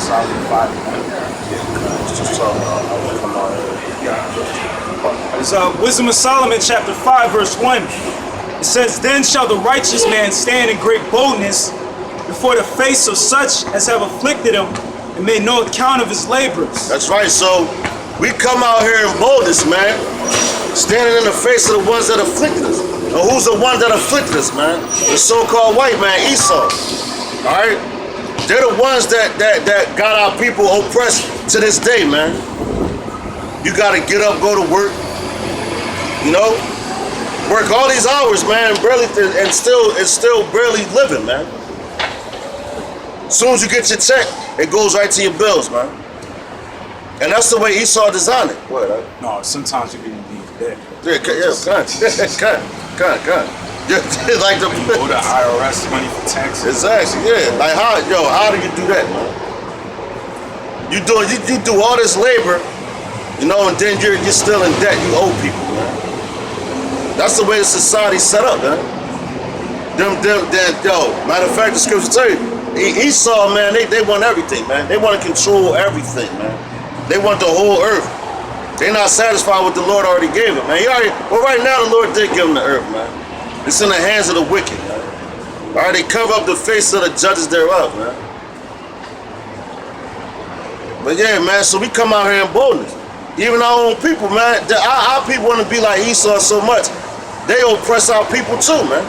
Solomon 5. Just talking about how we come out here. It's Wisdom of Solomon, chapter 5, verse 1. It says, "Then shall the righteous man stand in great boldness before the face of such as have afflicted him, and made no account of his labors." That's right. So we come out here in boldness, man. Standing in the face of the ones that afflicted us. And who's the one that afflicted us, man? The so-called white man, Esau. All right? They're the ones that got our people oppressed to this day, man. You got to get up, go to work, you know? Work all these hours, man, and still barely living, man. As soon as you get your check, it goes right to your bills, man. And that's the way Esau designed it. What? No, sometimes you can be dead. Yeah, God. Yeah, like the Go to IRS money for taxes. exactly, yeah. Like how do you do that, man? You do all this labor, you know, and then you're still in debt. You owe people, man. That's the way the society's set up, man. Matter of fact, the scripture tell you, Esau, man, they want everything, man. They want to control everything, man. They want the whole earth. They're not satisfied with the Lord already gave them, man. Well, right now the Lord did give them the earth, man. It's in the hands of the wicked, man. All right, they cover up the face of the judges thereof, man. But yeah, man, so we come out here in boldness. Even our own people, man. Our people want to be like Esau so much. They oppress our people too, man.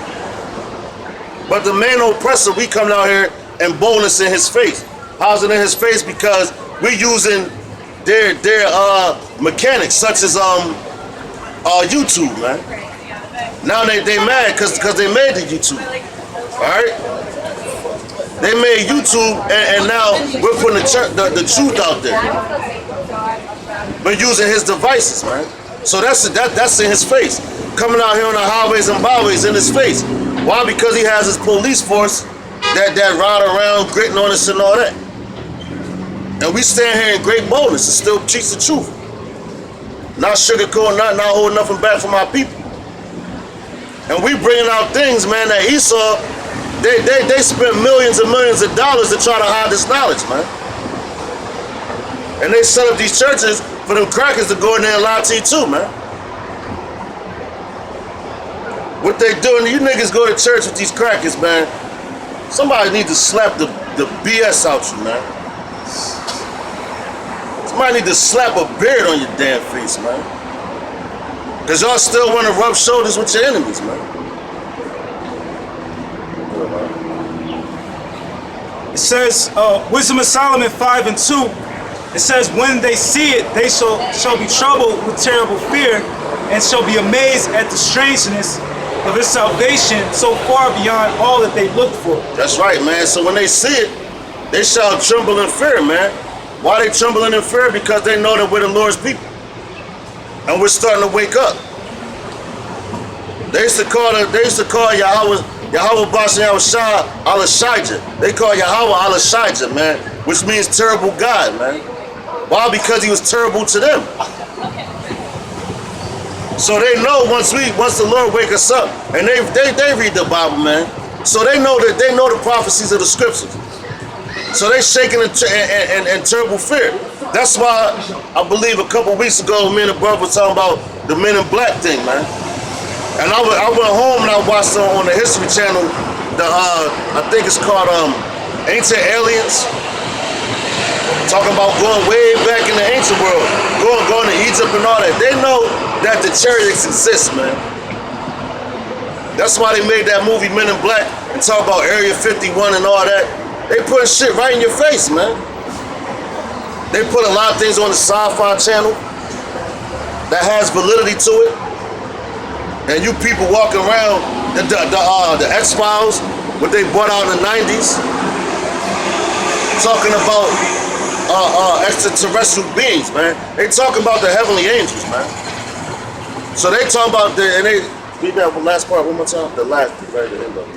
But the main oppressor, we come out here in boldness in his face. How's it in his face? Because we're using their mechanics, such as YouTube, man. Now they mad because they made the YouTube. Alright? They made YouTube and now we're putting the truth out there. We're using his devices, man. So that's in his face. Coming out here on the highways and byways in his face. Why? Because he has his police force that ride around gritting on us and all that. And we stand here in great boldness and still teach the truth. Not sugarcoating, not holding nothing back from our people. And we bringing out things, man, that Esau, they spent millions and millions of dollars to try to hide this knowledge, man. And they set up these churches for them crackers to go in there and lie to you too, man. What they doing, you niggas go to church with these crackers, man. Somebody need to slap the BS out you, man. Somebody need to slap a beard on your damn face, man. Because y'all still want to rub shoulders with your enemies, man. It says, Wisdom of Solomon 5 and 2, it says, "When they see it, they shall be troubled with terrible fear, and shall be amazed at the strangeness of his salvation, so far beyond all that they looked for." That's right, man. So when they see it, they shall tremble in fear, man. Why they trembling in fear? Because they know that we're the Lord's people. And we're starting to wake up. They used to call Yahweh Bashan Yahushua Al-Shijah. They call Yahweh Al-Shijah, man, which means terrible God, man. Why? Because he was terrible to them. So they know once the Lord wake us up, and they read the Bible, man. So they know the prophecies of the scriptures. So they shaking in terrible fear. That's why I believe a couple weeks ago, me and the brother was talking about the Men in Black thing, man. And I went home and I watched on the History Channel, I think it's called Ancient Aliens. Talking about going way back in the ancient world, going to Egypt and all that. They know that the chariots exist, man. That's why they made that movie Men in Black and talk about Area 51 and all that. They put shit right in your face, man. They put a lot of things on the Sci-Fi Channel that has validity to it. And you people walking around the X-Files, what they brought out in the 90s, talking about extraterrestrial beings, man. They talking about the heavenly angels, man. So they talking about read that last part one more time. The last right at the end of it.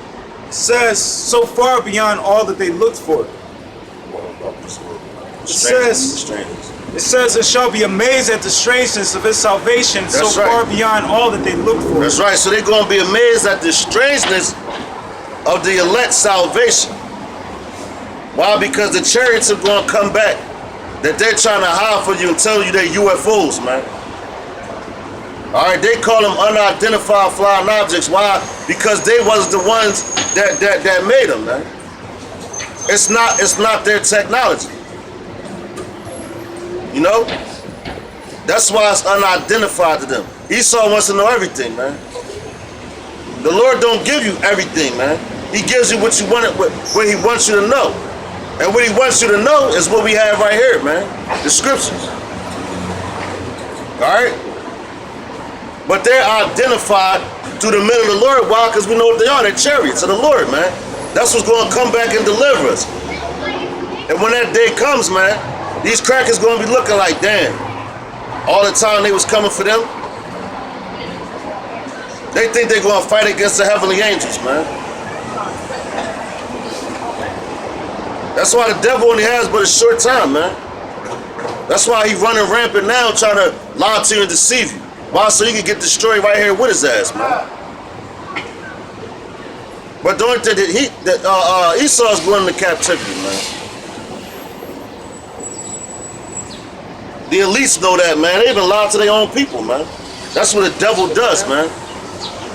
It says, so far beyond all that they looked for. It says, "It shall be amazed at the strangeness of his salvation, That's so right. far beyond all that they looked for." That's right. So they're going to be amazed at the strangeness of the elect salvation. Why? Because the chariots are going to come back that they're trying to hide for you and tell you they're UFOs, man. All right, they call them unidentified flying objects. Why? Because they wasn't the ones that made them, man. It's not their technology. You know? That's why it's unidentified to them. Esau wants to know everything, man. The Lord don't give you everything, man. He gives you what you want, what he wants you to know. And what he wants you to know is what we have right here, man. The scriptures. All right? But they're identified through the men of the Lord. Why? Because we know what they are. They're chariots of the Lord, man. That's what's going to come back and deliver us. And when that day comes, man, these crackers going to be looking like, damn, all the time they was coming for them. They think they're going to fight against the heavenly angels, man. That's why the devil only has but a short time, man. That's why he running rampant now, trying to lie to you and deceive you. Why? So he can get destroyed right here with his ass, man. But the only thing that Esau's going into captivity, man. The elites know that, man. They even lie to their own people, man. That's what the devil does, man.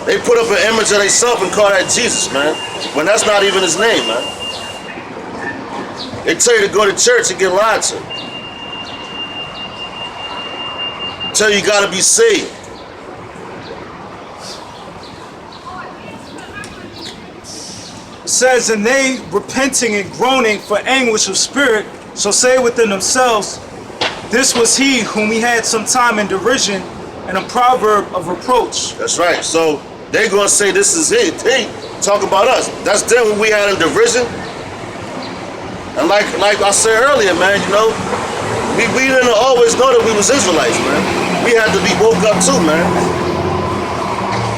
They put up an image of themselves and call that Jesus, man. When that's not even his name, man. They tell you to go to church and get lied to. Tell you gotta be saved. It says, and they repenting and groaning for anguish of spirit, shall say within themselves, this was he whom we had some time in derision and a proverb of reproach. That's right. So they gonna say this is it. They talk about us. That's them what we had in derision. And like I said earlier, man, you know, we didn't always know that we was Israelites, man. We had to be woke up too, man.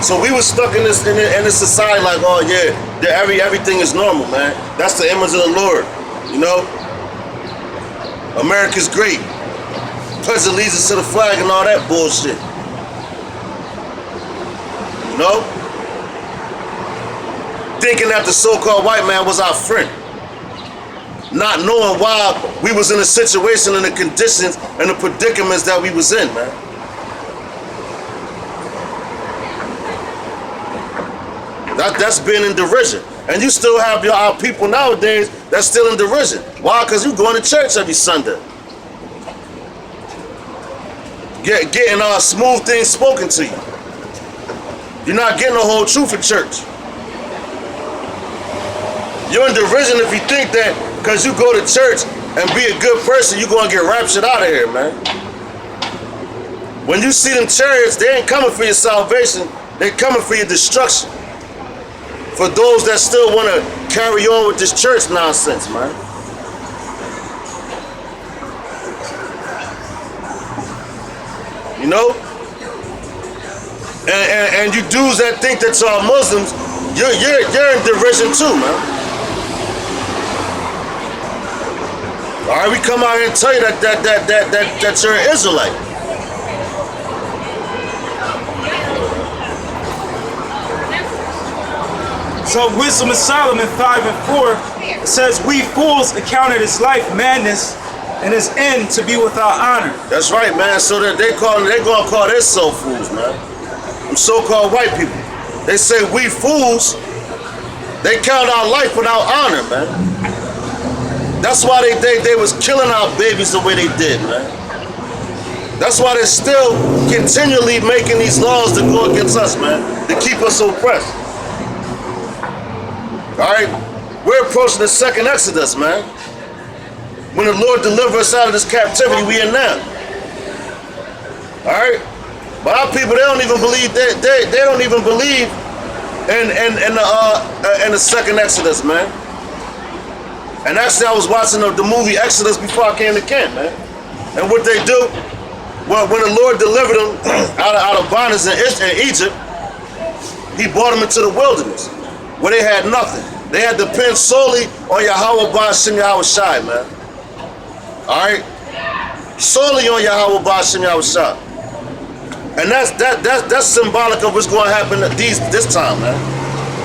So we was stuck in this society like, oh yeah, everything is normal, man. That's the image of the Lord, you know. America's great. Pledge allegiance to the flag and all that bullshit. You know? Thinking that the so-called white man was our friend. Not knowing why we was in a situation and the conditions and the predicaments that we was in, man. That's being in derision. And you still have our people nowadays that's still in derision. Why? Because you going to church every Sunday. Getting smooth things spoken to you. You're not getting the whole truth in church. You're in derision if you think that because you go to church and be a good person, you're going to get raptured out of here, man. When you see them chariots, they ain't coming for your salvation. They're coming for your destruction. For those that still want to carry on with this church nonsense, man. You know? And you dudes that think that y'all Muslims, you're in derision too, man. All right, we come out here and tell you that you're an Israelite. So Wisdom of Solomon 5 and 4, it says, we fools accounted his life madness and his end to be without honor. That's right, man. So that they're gonna call themselves fools, man. Them so-called white people. They say we fools. They count our life without honor, man. That's why they was killing our babies the way they did, man. That's why they're still continually making these laws to go against us, man, to keep us oppressed. All right, we're approaching the second Exodus, man. When the Lord delivers us out of this captivity we in now. All right, but our people, they don't even believe they don't even believe in the second Exodus, man. And actually, I was watching the movie Exodus before I came to camp, man. And what they do, well, when the Lord delivered them out of bondage in Egypt, He brought them into the wilderness, where they had nothing. They had to depend solely on Yahweh Ba'ashem Yahweh Shai, man. All right? Solely on Yahweh Ba'ashem Yahweh Shai. And that's symbolic of what's going to happen this time, man.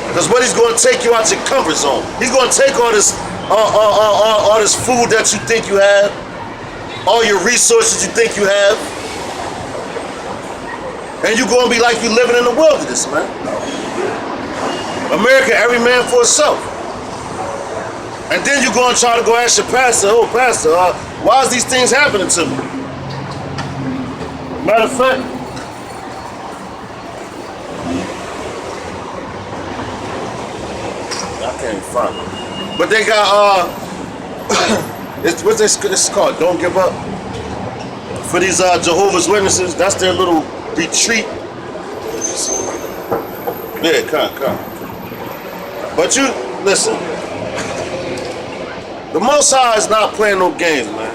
Because what He's going to take you out your comfort zone. He's going to take all this all this food that you think you have, all your resources you think you have, and you're gonna be like you living in the wilderness, man. America, every man for himself. And then you're gonna try to go ask your pastor, oh pastor, why is these things happening to me? Matter of fact, I can't even find it. But they got what's this called? Don't give up. For these Jehovah's Witnesses, that's their little retreat. Yeah, come. But you listen. The Most High is not playing no games, man.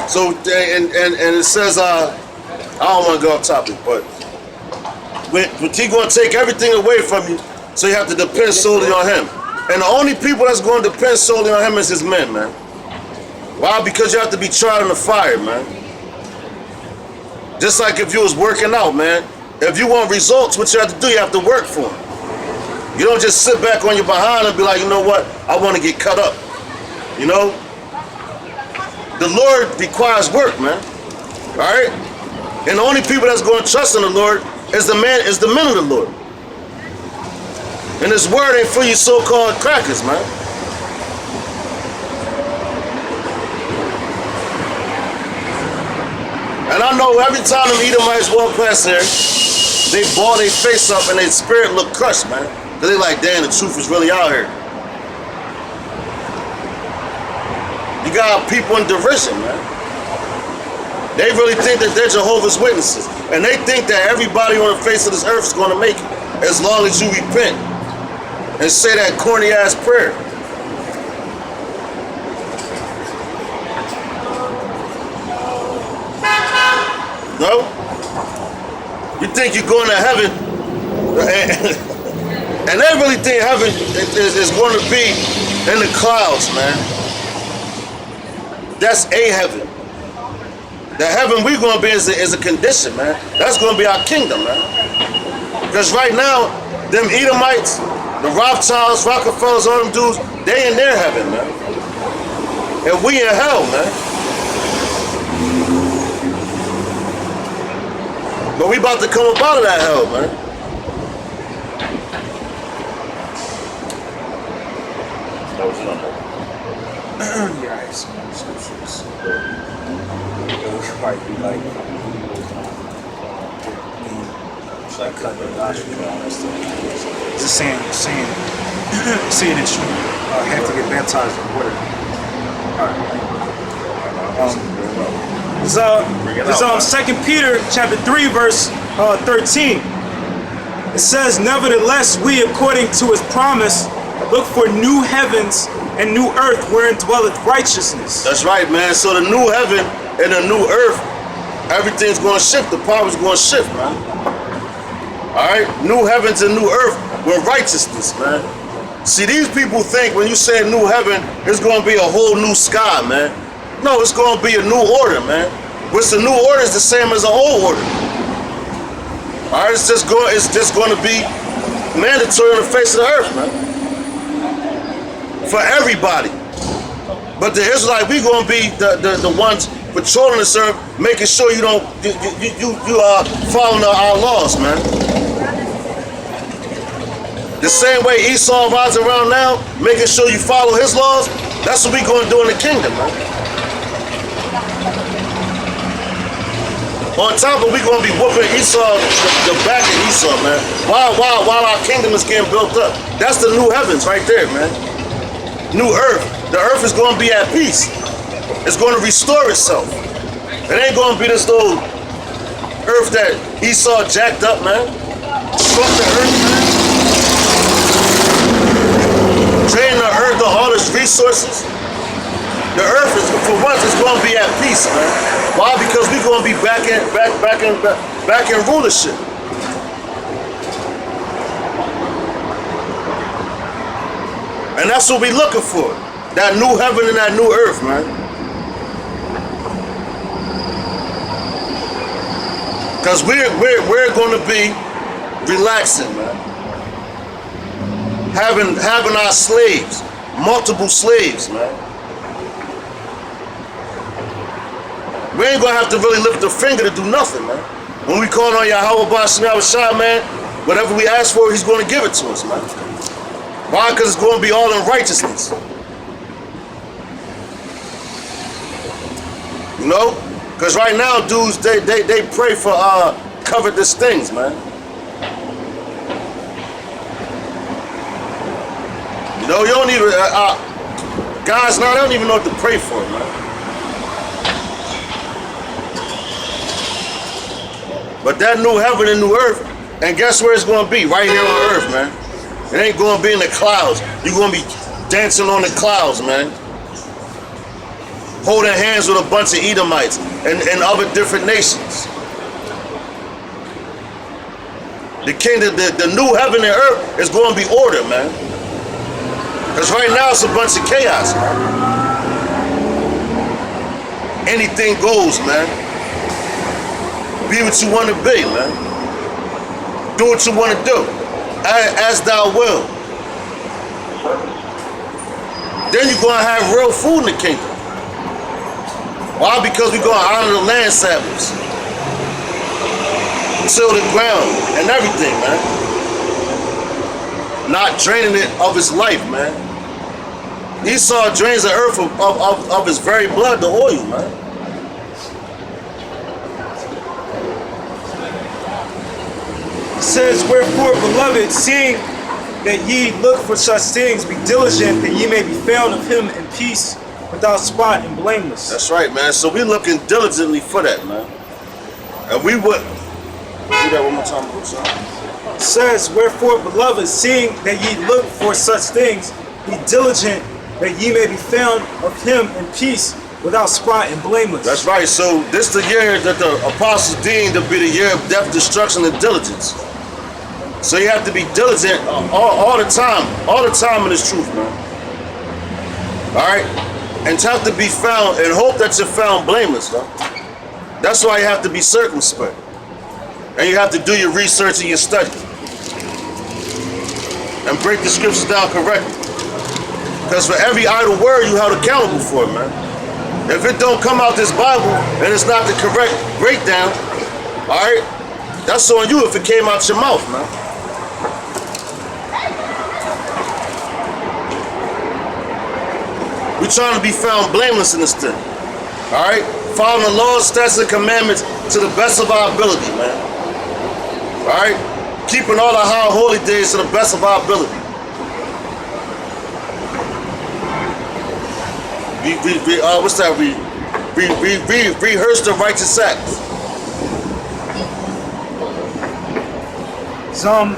So and it says I don't want to go off topic, but when he gonna take everything away from you, so you have to depend solely on him. And the only people that's going to depend solely on him is his men, man. Why? Because you have to be tried in the fire, man. Just like if you was working out, man. If you want results, what you have to do, you have to work for them. You don't just sit back on your behind and be like, you know what, I want to get cut up. You know? The Lord requires work, man. Alright? And the only people that's going to trust in the Lord is the men of the Lord. And this word ain't for you so-called crackers, man. And I know every time them Edomites walk past there, they ball their face up and their spirit look crushed, man. Cause they like, damn, the truth is really out here. You got people in derision, man. They really think that they're Jehovah's Witnesses. And they think that everybody on the face of this earth is going to make it. As long as you repent and say that corny ass prayer. No? You think you're going to heaven, and they really think heaven is going to be in the clouds, man. That's a heaven. The heaven we're going to be is a condition, man. That's going to be our kingdom, man. Because right now, them Edomites, the Rothschilds, Rockefellers, all them dudes, they in their heaven, man. And we in hell, man. But we about to come up out of that hell, man. That was number. Yeah, I have some scriptures. It might be like cut the doctrine and all that stuff. It's saying that you have to get baptized in water. It's 2 Peter chapter 3 verse 13. It says, nevertheless, we according to his promise look for new heavens and new earth wherein dwelleth righteousness. That's right, man. So the new heaven and the new earth, everything's going to shift. The power's going to shift, man. All right? New heavens and new earth with righteousness, man. See, these people think when you say new heaven, it's going to be a whole new sky, man. No, it's going to be a new order, man. Which the new order is the same as the old order. All right? It's just going to be mandatory on the face of the earth, man. For everybody. But the Israelites, we gonna be the ones patrolling this earth, making sure you don't you are following our laws, man. The same way Esau rides around now, making sure you follow his laws. That's what we gonna do in the kingdom, man. On top of we gonna be whooping Esau, the back of Esau, man. While our kingdom is getting built up. That's the new heavens right there, man. New earth. The earth is going to be at peace. It's going to restore itself. It ain't going to be this little earth that Esau jacked up, man. Fuck the earth, man. Drain the earth of all its resources. The earth is, for once, it's going to be at peace, man. Why? Because we're going to be back in rulership. And that's what we're looking for. That new heaven and that new earth, man. Because we're going to be relaxing, man. Having our slaves multiple slaves, man. We ain't gonna have to really lift a finger to do nothing, man. When we call on Yahweh B'Shem Yahushua, man, whatever we ask for, he's gonna give it to us, man. Why? Because it's gonna be all in righteousness. You know? Because right now, dudes, they pray for covetous things, man. You know, you don't even, guys now, they don't even know what to pray for, man. But that new heaven and new earth, and guess where it's going to be? Right here on earth, man. It ain't going to be in the clouds. You're going to be dancing on the clouds, man. Holding hands with a bunch of Edomites and other different nations. The kingdom, the new heaven and earth is going to be ordered, man. Because right now it's a bunch of chaos, man. Anything goes, man. Be what you want to be, man. Do what you want to do. As thou will. Then you're going to have real food in the kingdom. Why? Because we're going to honor the land Sabbaths. Till the ground and everything, man. Not draining it of his life, man. Esau drains the earth of his very blood, the oil, man. It says, wherefore, beloved, seeing that ye look for such things, be diligent that ye may be found of him in peace, without spot and blameless. That's right, man. So we're looking diligently for that, man. And we would... Do that one more time, bro. It says, wherefore, beloved, seeing that ye look for such things, be diligent that ye may be found of him in peace, without spot and blameless. That's right. So this is the year that the apostles deemed to be the year of death, destruction, and diligence. So you have to be diligent all the time. All the time in this truth, man. All right? And to have to be found, and hope that you're found blameless, though. That's why you have to be circumspect. And you have to do your research and your study. And break the scriptures down correctly. Because for every idle word you held accountable for, man. If it don't come out this Bible and it's not the correct breakdown, all right, that's on you if it came out your mouth, man. We're trying to be found blameless in this thing, all right? Following the laws, statutes, and commandments to the best of our ability, man. All right? Keeping all the high holy days to the best of our ability. Rehearse the righteous acts.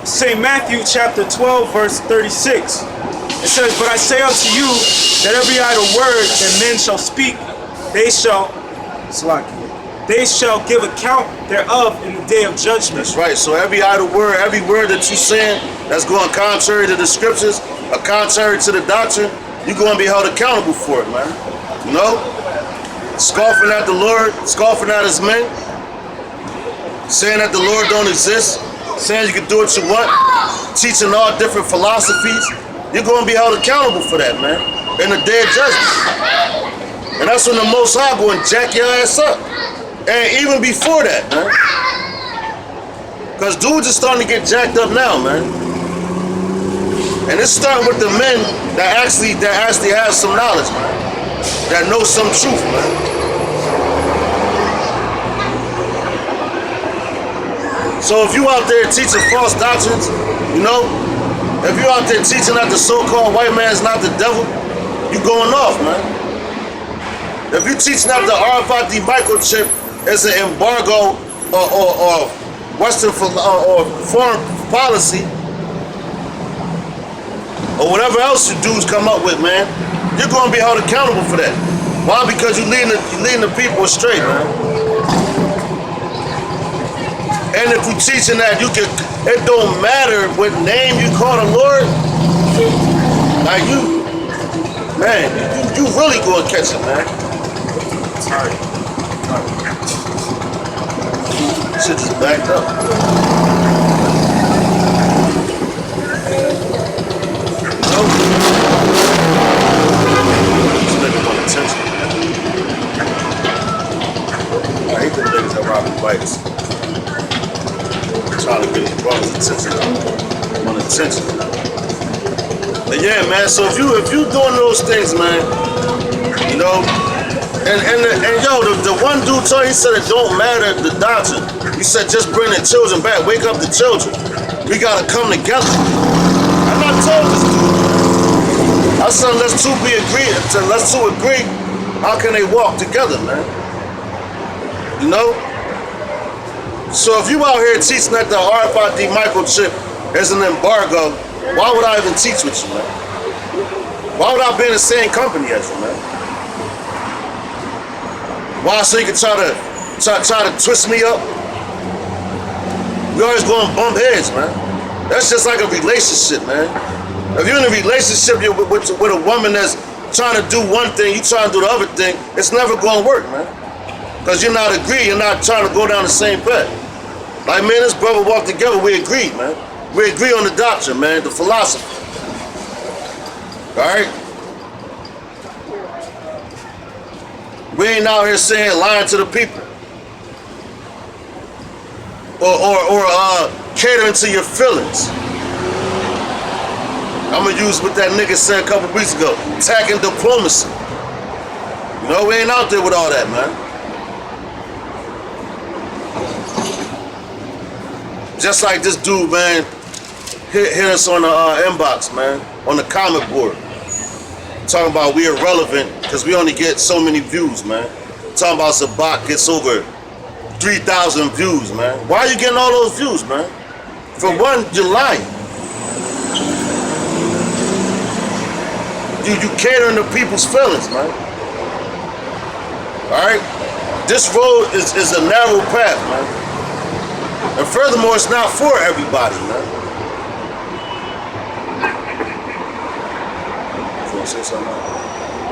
St. Matthew chapter 12, verse 36. It says, but I say unto you that every idle word that men shall speak, they shall give account thereof in the day of judgment. That's right. So every idle word, every word that you saying that's going contrary to the scriptures, or contrary to the doctrine, you're going to be held accountable for it, man. You know? Scoffing at the Lord, scoffing at his men, saying that the Lord don't exist, saying you can do what you want, teaching all different philosophies. You're going to be held accountable for that, man, in the day of judgment. And that's when the Most High going to jack your ass up. And even before that, man. Because dudes are starting to get jacked up now, man. And it's starting with the men that actually have some knowledge, man. That know some truth, man. So if you out there teaching false doctrines, you know, if you out there teaching that the so-called white man is not the devil, you going off, man. If you teaching that the RFID microchip is an embargo or Western or foreign policy, or whatever else you dudes come up with, man, you're going to be held accountable for that. Why? Because you're leading the people astray, man. And if you're teaching that, it don't matter what name you call the Lord, like you really going to catch it, man. Sorry. Shit just backed up. Nope. attention. But yeah, man. So if you doing those things, man, you know, and yo, the one dude told, he said it don't matter the doctrine. He said just bring the children back, wake up the children. We gotta come together. And I told this dude, I said let's two agree. How can they walk together, man? You know? So if you out here teaching that the RFID microchip is an embargo, why would I even teach with you, man? Why would I be in the same company as you, man? Why? So you can try to twist me up? We always gonna bump heads, man. That's just like a relationship, man. If you're in a relationship with a woman that's trying to do one thing, you trying to do the other thing, it's never gonna work, man. Because you're not agreeing, you're not trying to go down the same path. Like, man, this brother walked together, we agreed, man. We agree on the doctrine, man, the philosophy. All right? We ain't out here saying lying to the people. Or catering to your feelings. I'm gonna use what that nigga said a couple weeks ago, attacking diplomacy. You know, we ain't out there with all that, man. Just like this dude, man, hit us on the inbox, man, on the comment board. Talking about we irrelevant because we only get so many views, man. Talking about Sabak gets over 3,000 views, man. Why are you getting all those views, man? For one, you're lying. You catering to people's feelings, man. All right? This road is a narrow path, man. And furthermore, it's not for everybody, man. You want to say something?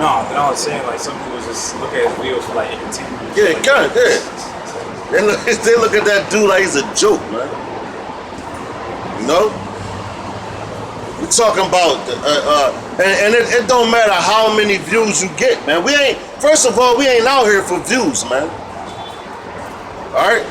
No, but I was saying, like, some people just look at his videos for, like, entertainment. Yeah, kind of, yeah. They look at that dude like he's a joke, man. You know? We're talking about, and it don't matter how many views you get, man. First of all, we ain't out here for views, man. All right?